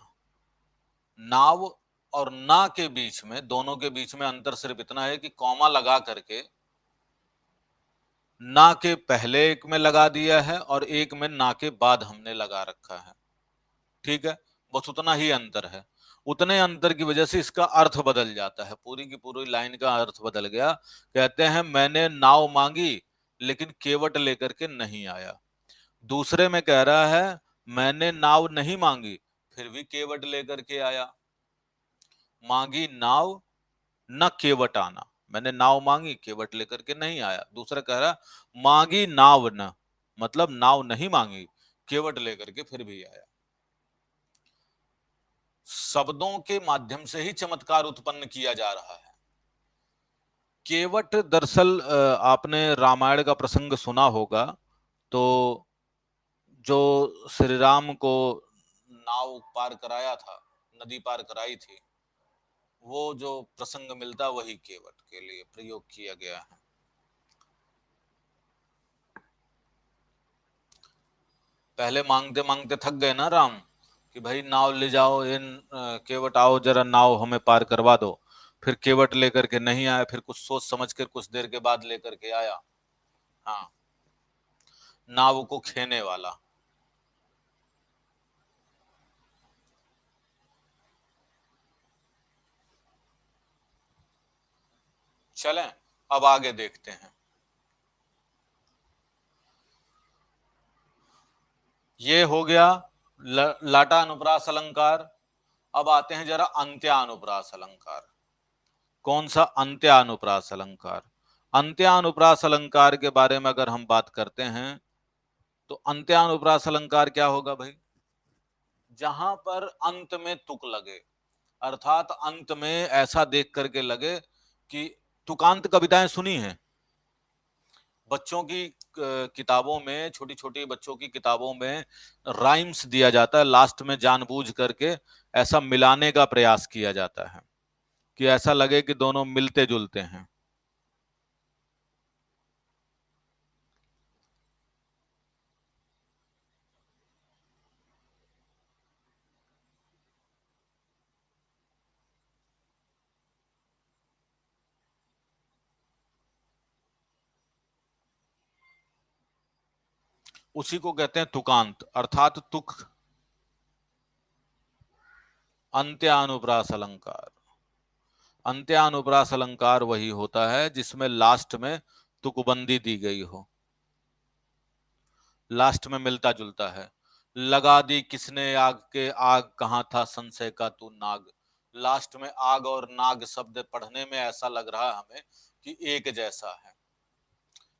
नाव और ना के बीच में, दोनों के बीच में अंतर सिर्फ इतना है कि कॉमा लगा करके ना के पहले एक में लगा दिया है और एक में ना के बाद हमने लगा रखा है। ठीक है, बस उतना ही अंतर है। उतने अंतर की वजह से इसका अर्थ बदल जाता है, पूरी की पूरी लाइन का अर्थ बदल गया। कहते हैं मैंने नाव मांगी लेकिन केवट लेकर के नहीं आया। दूसरे में कह रहा है मैंने नाव नहीं मांगी फिर भी केवट लेकर के आया। मांगी नाव न केवट आना, मैंने नाव मांगी केवट लेकर के नहीं आया। दूसरा कह रहा मांगी नाव न, मतलब नाव नहीं मांगी केवट लेकर के फिर भी आया। शब्दों के माध्यम से ही चमत्कार उत्पन्न किया जा रहा है। केवट दरअसल आपने रामायण का प्रसंग सुना होगा, तो जो श्री राम को नाव पार कराया था, नदी पार कराई थी, वो जो प्रसंग मिलता वही केवट के लिए प्रयोग किया गया है। पहले मांगते मांगते थक गए ना राम, कि भाई नाव ले जाओ, इन केवट आओ जरा नाव हमें पार करवा दो। फिर केवट लेकर के नहीं आया, फिर कुछ सोच समझ कर कुछ देर के बाद लेकर के आया। हाँ, नाव को खेने वाला। चलें अब आगे देखते हैं। ये हो गया लाटा अनुप्रास अलंकार। अब आते हैं जरा अंत्यानुप्रास अलंकार। कौन सा? अंत्यानुप्रास अलंकार। अंत्यानुप्रास अलंकार के बारे में अगर हम बात करते हैं तो अंत्यानुप्रास अलंकार क्या होगा भाई? जहां पर अंत में तुक लगे, अर्थात अंत में ऐसा देख करके लगे कि, तुकांत कविताएं सुनी हैं? बच्चों की किताबों में, छोटी छोटी बच्चों की किताबों में राइम्स दिया जाता है, लास्ट में जानबूझ करके ऐसा मिलाने का प्रयास किया जाता है कि ऐसा लगे कि दोनों मिलते जुलते हैं। उसी को कहते हैं तुकांत, अर्थात तुक, अंत्यानुप्रास अलंकार। अंत्यानुप्रास अलंकार वही होता है जिसमें लास्ट में तुकबंदी दी गई हो, लास्ट में मिलता जुलता है। लगा दी किसने आग के, आग कहाँ था संशय का तू नाग। लास्ट में आग और नाग शब्द पढ़ने में ऐसा लग रहा है हमें कि एक जैसा है।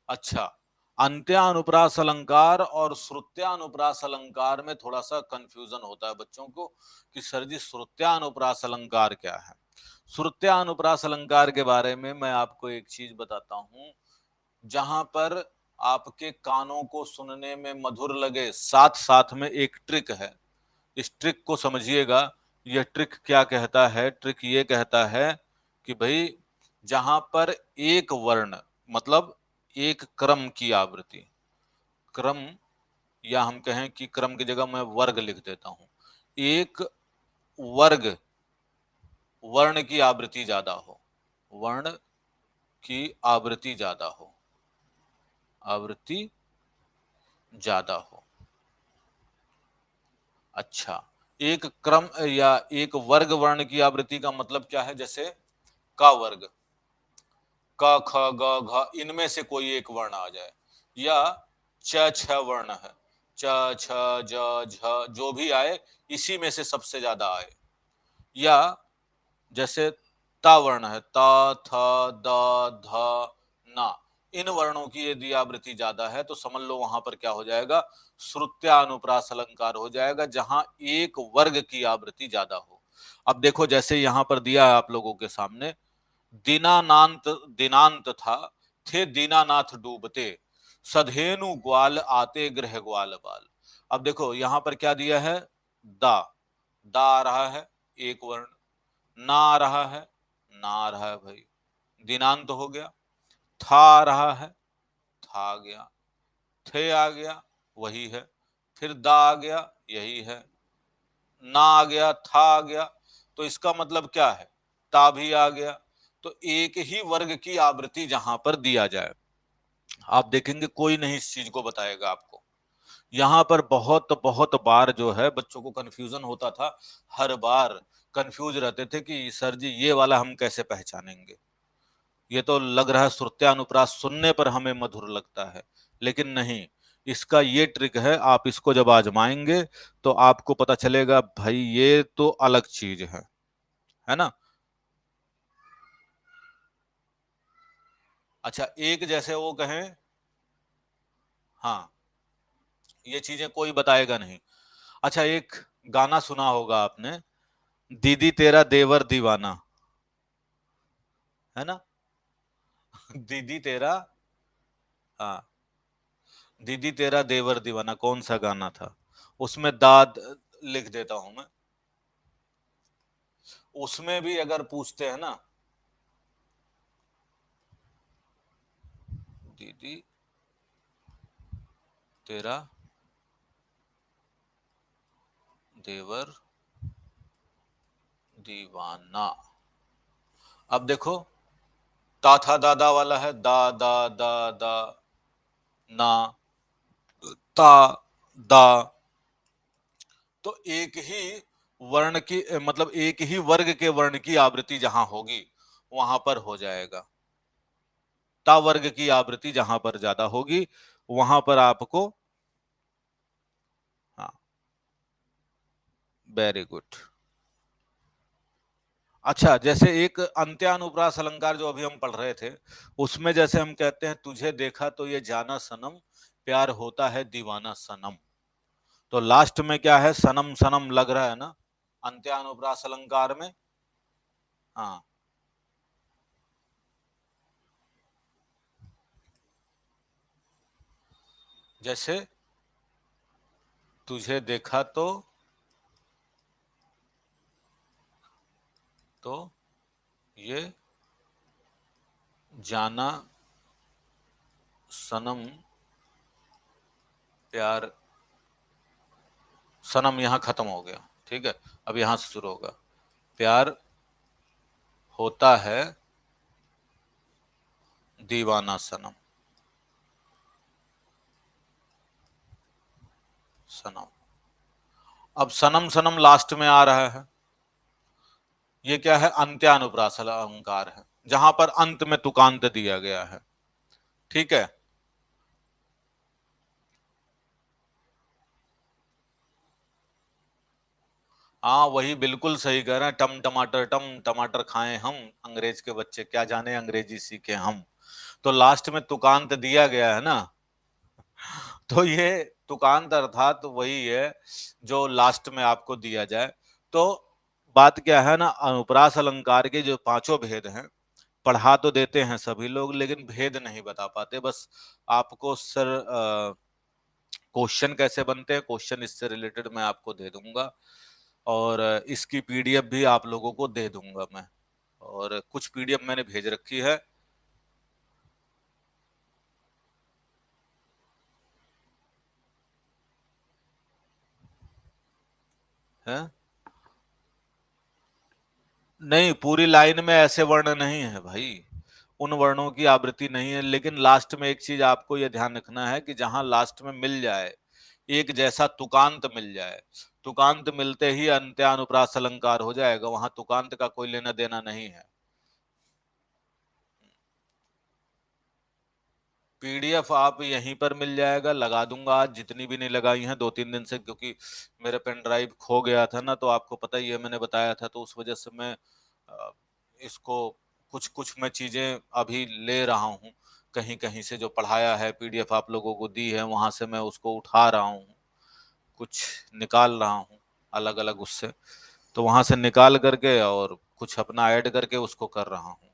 अच्छा, अंत्यानुप्रास अलंकार और श्रुत्यानुप्रास अलंकार में थोड़ा सा कंफ्यूजन होता है बच्चों को कि सर जी श्रुत्यानुप्रास अलंकार क्या है। श्रुत्यानुप्रास अलंकार के बारे में मैं आपको एक चीज बताता हूं, जहां पर आपके कानों को सुनने में मधुर लगे, साथ साथ में एक ट्रिक है। इस ट्रिक को समझिएगा। यह ट्रिक क्या कहता है? ट्रिक ये कहता है कि भाई जहां पर एक वर्ण, मतलब एक क्रम की आवृत्ति, क्रम, या हम कहें कि क्रम की जगह मैं वर्ग लिख देता हूं, एक वर्ग, वर्ण की आवृत्ति ज्यादा हो, वर्ण की आवृत्ति ज्यादा हो, आवृत्ति ज्यादा हो। अच्छा, एक क्रम या एक वर्ग वर्ण की आवृत्ति का मतलब क्या है? जैसे का वर्ग, क ख ग घ, इनमें से कोई एक वर्ण आ जाए, या च छ वर्ण है, च छ ज झ, जो भी आए इसी में से सबसे ज्यादा आए। या जैसे ता वर्ण है, त थ द ध ना, इन वर्णों की यदि आवृत्ति ज्यादा है तो समझ लो वहां पर क्या हो जाएगा? श्रुत्यानुप्रास अलंकार हो जाएगा, जहां एक वर्ग की आवृत्ति ज्यादा हो। अब देखो, जैसे यहां पर दिया है आप लोगों के सामने, दीनानांत, दिनांत था, थे दीनानाथ डूबते, सधेनु ग्वाल आते गृह ग्वाल बाल। अब देखो यहां पर क्या दिया है? दा, दा आ रहा है एक वर्ण, ना आ रहा है, ना आ रहा है भाई, दिनांत हो गया। था आ रहा है, था आ गया, थे आ गया, वही है, फिर दा आ गया, यही है, ना आ गया, था आ गया, तो इसका मतलब क्या है? ता भी आ गया। तो एक ही वर्ग की आवृत्ति जहां पर दिया जाए, आप देखेंगे कोई नहीं इस चीज को बताएगा आपको। यहां पर बहुत बहुत बार जो है बच्चों को कंफ्यूजन होता था, हर बार कंफ्यूज रहते थे कि सर जी ये वाला हम कैसे पहचानेंगे, ये तो लग रहा है श्रुत्यानुप्रास, सुनने पर हमें मधुर लगता है, लेकिन नहीं, इसका ये ट्रिक है, आप इसको जब आजमाएंगे तो आपको पता चलेगा भाई ये तो अलग चीज है ना। अच्छा, एक जैसे वो कहें, हाँ, ये चीजें कोई बताएगा नहीं। अच्छा, एक गाना सुना होगा आपने, दीदी तेरा देवर दीवाना, है ना? दीदी तेरा, हाँ, दीदी तेरा देवर दीवाना, कौन सा गाना था? उसमें दाद लिख देता हूं मैं। उसमें भी अगर पूछते हैं ना, दीदी तेरा देवर दीवाना, अब देखो ता था दादा वाला है, दा दा दा दा, ना, ता, दा, तो एक ही वर्ण की, मतलब एक ही वर्ग के वर्ण की आवृत्ति जहां होगी वहां पर हो जाएगा। ता वर्ग की आवृत्ति जहां पर ज्यादा होगी वहां पर आपको, हाँ, वेरी गुड। अच्छा, जैसे एक अंत्यानुप्रास अलंकार जो अभी हम पढ़ रहे थे, उसमें जैसे हम कहते हैं तुझे देखा तो ये जाना सनम, प्यार होता है दीवाना सनम, तो लास्ट में क्या है? सनम सनम लग रहा है ना अंत्यानुप्रास अलंकार में। हाँ, जैसे तुझे देखा तो ये जाना सनम प्यार, सनम यहाँ खत्म हो गया, ठीक है। अब यहां से शुरू होगा, प्यार होता है दीवाना सनम, सनम। अब सनम सनम लास्ट में आ रहा है, ये क्या है, अंत्यानुप्रास अलंकार है, जहां पर अंत में तुकांत दिया गया है, ठीक है। हाँ वही बिल्कुल सही कह रहे हैं, टम टमाटर खाएं हम, अंग्रेज के बच्चे क्या जाने अंग्रेजी सीखे हम। तो लास्ट में तुकांत दिया गया है ना, तो ये तुकांत अर्थात वही है जो लास्ट में आपको दिया जाए। तो बात क्या है ना, अनुप्रास अलंकार के जो पांचों भेद हैं, पढ़ा तो देते हैं सभी लोग, लेकिन भेद नहीं बता पाते। बस आपको सर क्वेश्चन कैसे बनते हैं, क्वेश्चन इससे रिलेटेड मैं आपको दे दूंगा, और इसकी पीडीएफ भी आप लोगों को दे दूंगा मैं, और कुछ पीडीएफ मैंने भेज रखी है। नहीं, पूरी लाइन में ऐसे वर्ण नहीं है भाई, उन वर्णों की आवृत्ति नहीं है, लेकिन लास्ट में एक चीज आपको यह ध्यान रखना है कि जहां लास्ट में मिल जाए एक जैसा तुकांत मिल जाए, तुकांत मिलते ही अंत्यानुप्रास अलंकार हो जाएगा, वहां तुकांत का कोई लेना देना नहीं है। पीडीएफ आप यहीं पर मिल जाएगा, लगा दूंगा आज, जितनी भी नहीं लगाई हैं 2-3 दिन से, क्योंकि मेरा पेन ड्राइव खो गया था ना, तो आपको पता ही है मैंने बताया था, तो उस वजह से मैं अ, इसको कुछ कुछ मैं चीजें अभी ले रहा हूँ, कहीं कहीं से जो पढ़ाया है पीडीएफ आप लोगों को दी है वहां से मैं उसको उठा रहा हूँ, कुछ निकाल रहा हूँ अलग अलग उससे, तो वहां से निकाल करके और कुछ अपना ऐड करके उसको कर रहा हूँ,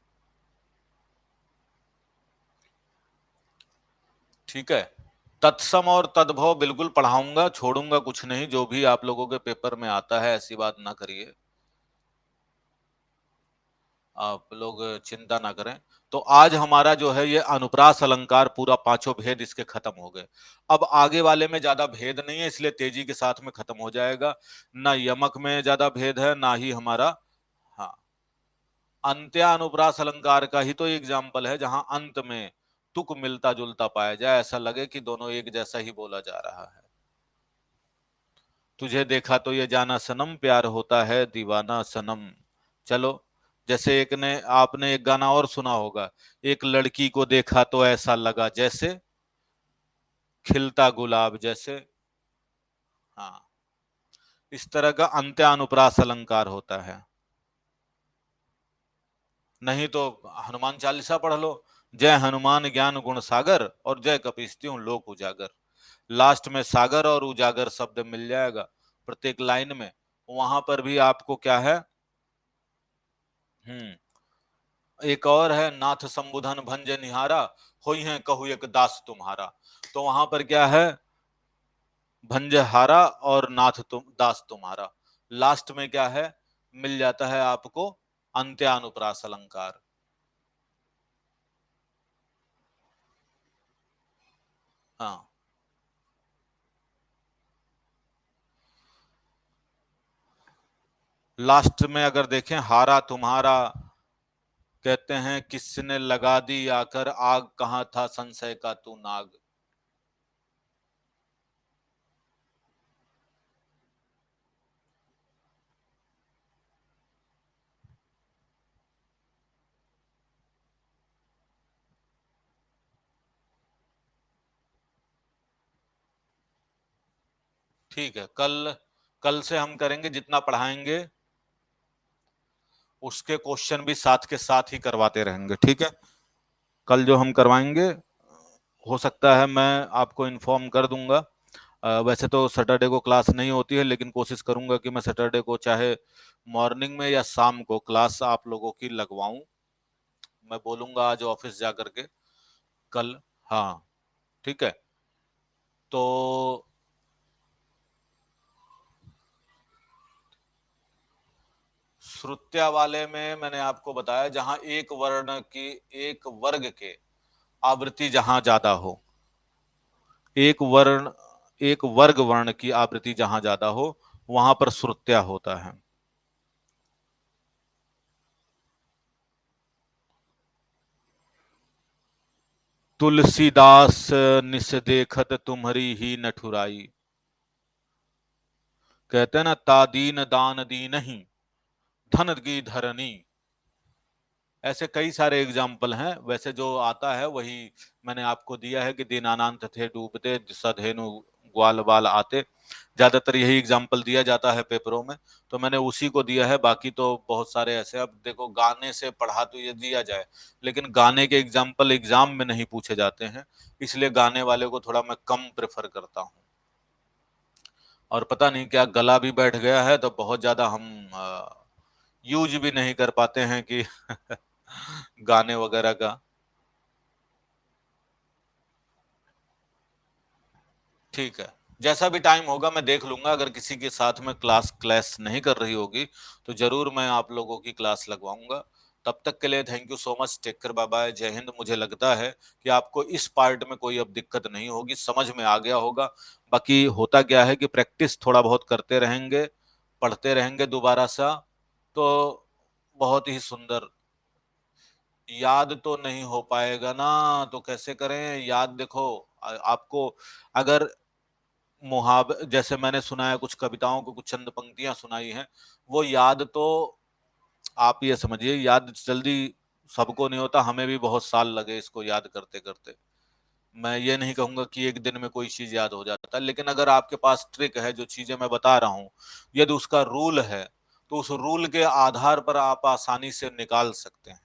ठीक है। तत्सम और तद्भव बिल्कुल पढ़ाऊंगा, छोड़ूंगा कुछ नहीं, जो भी आप लोगों के पेपर में आता है ऐसी बात ना करिए, आप लोग चिंता ना करें। तो आज हमारा जो है ये अनुप्रास अलंकार पूरा पांचों भेद इसके खत्म हो गए। अब आगे वाले में ज्यादा भेद नहीं है, इसलिए तेजी के साथ में खत्म हो जाएगा। ना यमक में ज्यादा भेद है, ना ही हमारा, हाँ, अंत्या अनुप्रास अलंकार का ही तो एग्जाम्पल है जहां अंत में तुक मिलता जुलता पाया जाए, ऐसा लगे कि दोनों एक जैसा ही बोला जा रहा है। तुझे देखा तो ये जाना सनम, प्यार होता है दीवाना सनम। चलो, जैसे एक ने, आपने एक गाना और सुना होगा, एक लड़की को देखा तो ऐसा लगा जैसे खिलता गुलाब जैसे। हाँ, इस तरह का अंत्यानुप्रास अलंकार होता है। नहीं तो हनुमान चालीसा पढ़ लो, जय हनुमान ज्ञान गुण सागर और जय कपीसतियों लोक उजागर। लास्ट में सागर और उजागर शब्द मिल जाएगा प्रत्येक लाइन में, वहां पर भी आपको क्या है, एक और है, नाथ संबुधन भंज निहारा, होई है कहु एक दास तुम्हारा। तो वहां पर क्या है, भंजहारा और नाथ तुम दास तुम्हारा। लास्ट में क्या है, मिल जाता है आपको अंत्यानुप्रास अलंकार। हाँ, लास्ट में अगर देखें, हारा तुम्हारा, कहते हैं किसने लगा दी आकर आग, कहाँ था संशय का तू नाग। ठीक है, कल, कल से हम करेंगे जितना पढ़ाएंगे उसके क्वेश्चन भी साथ के साथ ही करवाते रहेंगे, ठीक है। कल जो हम करवाएंगे, हो सकता है मैं आपको इन्फॉर्म कर दूंगा। वैसे तो सैटरडे को क्लास नहीं होती है, लेकिन कोशिश करूंगा कि मैं सैटरडे को चाहे मॉर्निंग में या शाम को क्लास आप लोगों की लगवाऊं। मैं बोलूंगा आज ऑफिस जा करके कल, हाँ, ठीक है। तो श्रुत्या वाले में मैंने आपको बताया जहां एक वर्ण की, एक वर्ग के आवृत्ति जहां ज्यादा हो, एक वर्ण, एक वर्ग वर्ण की आवृत्ति जहां ज्यादा हो, वहां पर श्रुत्या होता है। तुलसीदास निस देखत तुम्हारी ही नठुराई, कहते हैं ना, तादीन दान दी नहीं, धन की धरनी। ऐसे कई सारे एग्जाम्पल हैं। वैसे जो आता है वही मैंने आपको दिया है कि दीनानांत थे डूबते, सधेनु ग्वाल बाल आते। ज्यादातर यही एग्जाम्पल दिया जाता है पेपरों में, तो मैंने उसी को दिया है। बाकी तो बहुत सारे ऐसे, अब देखो गाने से पढ़ा तो ये दिया जाए, लेकिन गाने के एग्जाम्पल एग्जाम में नहीं पूछे जाते हैं, इसलिए गाने वाले को थोड़ा मैं कम प्रेफर करता हूँ। और पता नहीं क्या गला भी बैठ गया है, तो बहुत ज्यादा हम यूज भी नहीं कर पाते हैं कि गाने वगैरह का। ठीक है, जैसा भी टाइम होगा मैं देख लूंगा, अगर किसी के साथ में क्लास क्लास नहीं कर रही होगी तो जरूर मैं आप लोगों की क्लास लगवाऊंगा। तब तक के लिए thank you so much, take care, bye bye, जय हिंद। मुझे लगता है कि आपको इस पार्ट में कोई अब दिक्कत नहीं होगी, समझ में आ गया होगा। बाकी होता क्या है कि प्रैक्टिस थोड़ा बहुत करते रहेंगे, पढ़ते रहेंगे दोबारा सा, तो बहुत ही सुंदर। याद तो नहीं हो पाएगा ना, तो कैसे करें याद? देखो, आपको अगर जैसे मैंने सुना है, कुछ कविताओं को कुछ चंद पंक्तियां सुनाई हैं, वो याद तो आप ये समझिए, याद जल्दी सबको नहीं होता, हमें भी बहुत साल लगे इसको याद करते करते। मैं ये नहीं कहूंगा कि एक दिन में कोई चीज याद हो जाता है, लेकिन अगर आपके पास ट्रिक है, जो चीजें मैं बता रहा हूं, यदि उसका रूल है, तो उस रूल के आधार पर आप आसानी से निकाल सकते हैं।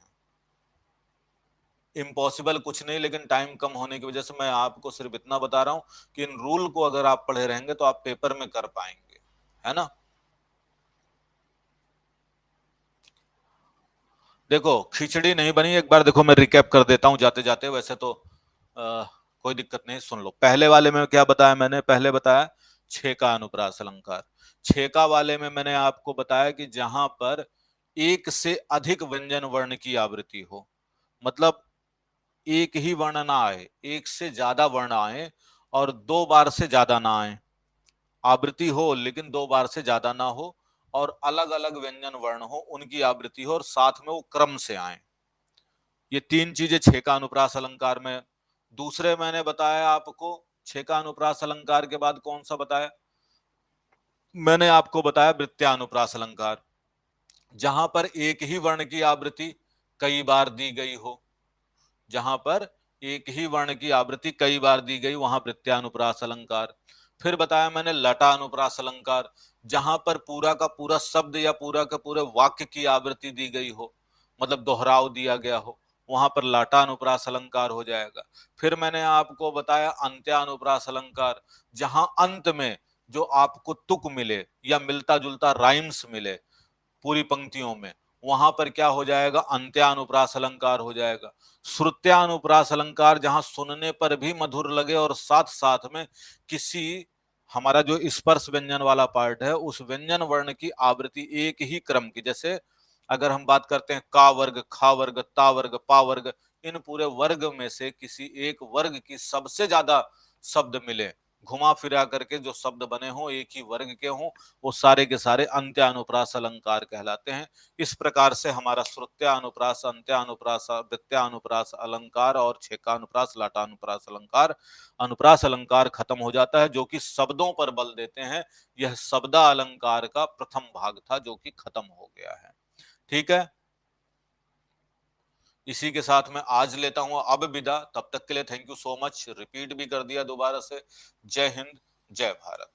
इम्पॉसिबल कुछ नहीं, लेकिन टाइम कम होने की वजह से मैं आपको सिर्फ इतना बता रहा हूं कि इन रूल को अगर आप पढ़े रहेंगे तो आप पेपर में कर पाएंगे, है ना। देखो, खिचड़ी नहीं बनी, एक बार देखो मैं रिकैप कर देता हूं जाते जाते, वैसे तो कोई दिक्कत नहीं, सुन लो। पहले वाले में क्या बताया मैंने? पहले बताया छेका अनुप्रास अलंकार। छेका वाले में मैंने आपको बताया कि जहां पर एक से अधिक व्यंजन वर्ण की आवृत्ति हो, मतलब एक ही वर्ण ना आए, एक से ज्यादा वर्ण आए, और दो बार से ज्यादा ना आए। आवृत्ति हो लेकिन दो बार से ज्यादा ना हो, और अलग अलग व्यंजन वर्ण हो, उनकी आवृत्ति हो, और साथ में वो क्रम से आए। ये तीन चीजें छेका अनुप्रास अलंकार में। दूसरे मैंने बताया आपको, छेका अनुप्रास अलंकार के बाद कौन सा बताया? मैंने आपको बताया वृत्त्यानुप्रास अलंकार, जहां पर एक ही वर्ण की आवृत्ति कई बार दी गई हो। जहां पर एक ही वर्ण की आवृत्ति कई बार दी गई, वहां प्रत्यानुप्रास अलंकार। फिर बताया मैंने लटानुप्रास अलंकार, जहां पर पूरा का पूरा शब्द या पूरा का पूरे वाक्य की आवृत्ति दी गई हो, मतलब दोहराव दिया गया हो, वहां पर लाटानुप्रास अलंकार हो जाएगा। फिर मैंने आपको बताया अंत्यानुप्रास अलंकार, जहां अंत में जो आपको तुक मिले या मिलता जुलता राइम्स मिले पूरी पंक्तियों में, वहां पर क्या हो जाएगा? अंत्यानुप्रास अलंकार हो जाएगा। श्रुत्यानुप्रास अलंकार, जहां सुनने पर भी मधुर लगे और साथ साथ में किसी, हमारा जो स्पर्श व्यंजन वाला पार्ट है, उस व्यंजन वर्ण की आवृत्ति एक ही क्रम की, जैसे अगर हम बात करते हैं का वर्ग, खा वर्ग, ता वर्ग, पा वर्ग, इन पूरे वर्ग में से किसी एक वर्ग की सबसे ज्यादा शब्द मिले, घुमा फिरा करके जो शब्द बने हों, एक ही वर्ग के हों, वो सारे के सारे अंत्यानुप्रास अलंकार कहलाते हैं। इस प्रकार से हमारा श्रुत्यानुप्रास, अंत्यानुप्रास, वृत्त्यानुप्रास अलंकार और छेकानुप्रास, लाटानुप्रास अलंकार, अनुप्रास अलंकार खत्म हो जाता है, जो कि शब्दों पर बल देते हैं। यह शब्दा अलंकार का प्रथम भाग था, जो कि खत्म हो गया है। ठीक है, इसी के साथ मैं आज लेता हूं अब विदा। तब तक के लिए thank you so much, repeat भी कर दिया दोबारा से। जय हिंद, जय भारत।